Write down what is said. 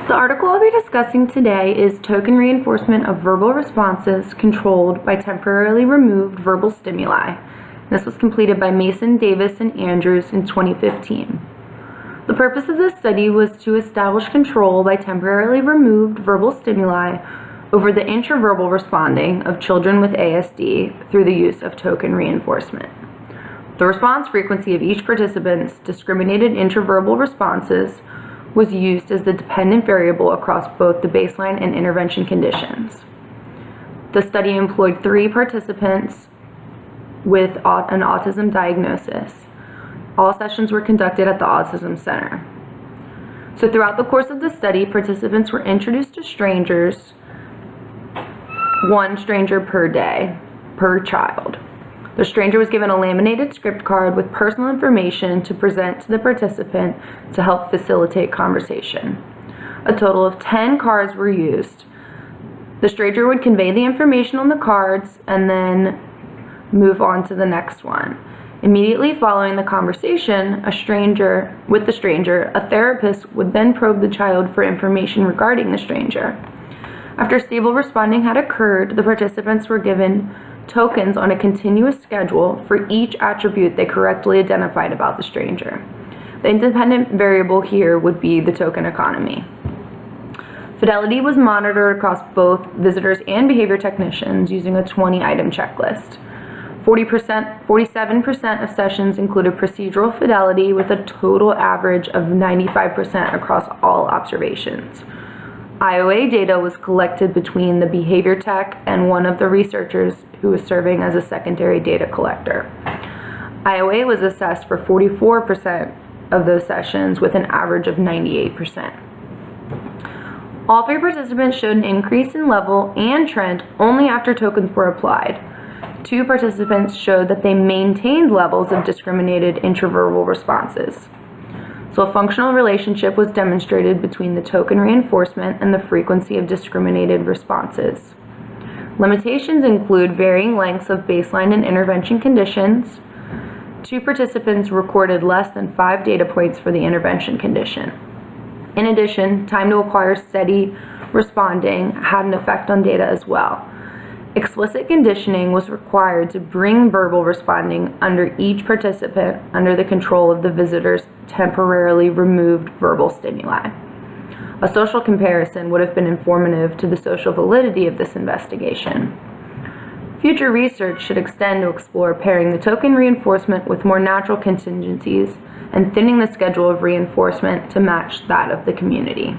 The article I'll be discussing today is Token Reinforcement of Verbal Responses Controlled by Temporarily Removed Verbal Stimuli. This was completed by Mason, Davis, and Andrews in 2015. The purpose of this study was to establish control by temporarily removed verbal stimuli over the intraverbal responding of children with ASD through the use of token reinforcement. The response frequency of each participant's discriminated intraverbal responses was used as the dependent variable across both the baseline and intervention conditions. The study employed 3 participants with an autism diagnosis. All sessions were conducted at the Autism Center. So throughout the course of the study, participants were introduced to strangers, 1 stranger per day, per child. The stranger was given a laminated script card with personal information to present to the participant to help facilitate conversation. A total of 10 cards were used. The stranger would convey the information on the cards and then move on to the next one. Immediately following the conversation, a therapist would then probe the child for information regarding the stranger. After stable responding had occurred, the participants were given tokens on a continuous schedule for each attribute they correctly identified about the stranger. The independent variable here would be the token economy. Fidelity was monitored across both visitors and behavior technicians using a 20-item checklist. 47% of sessions included procedural fidelity with a total average of 95% across all observations. IOA data was collected between the behavior tech and one of the researchers who was serving as a secondary data collector. IOA was assessed for 44% of those sessions with an average of 98%. All 3 participants showed an increase in level and trend only after tokens were applied. 2 participants showed that they maintained levels of discriminated intraverbal responses. So a functional relationship was demonstrated between the token reinforcement and the frequency of discriminated responses. Limitations include varying lengths of baseline and intervention conditions. 2 participants recorded less than 5 data points for the intervention condition. In addition, time to acquire steady responding had an effect on data as well. Explicit conditioning was required to bring verbal responding under each participant under the control of the visitor's temporarily removed verbal stimuli. A social comparison would have been informative to the social validity of this investigation. Future research should extend to explore pairing the token reinforcement with more natural contingencies and thinning the schedule of reinforcement to match that of the community.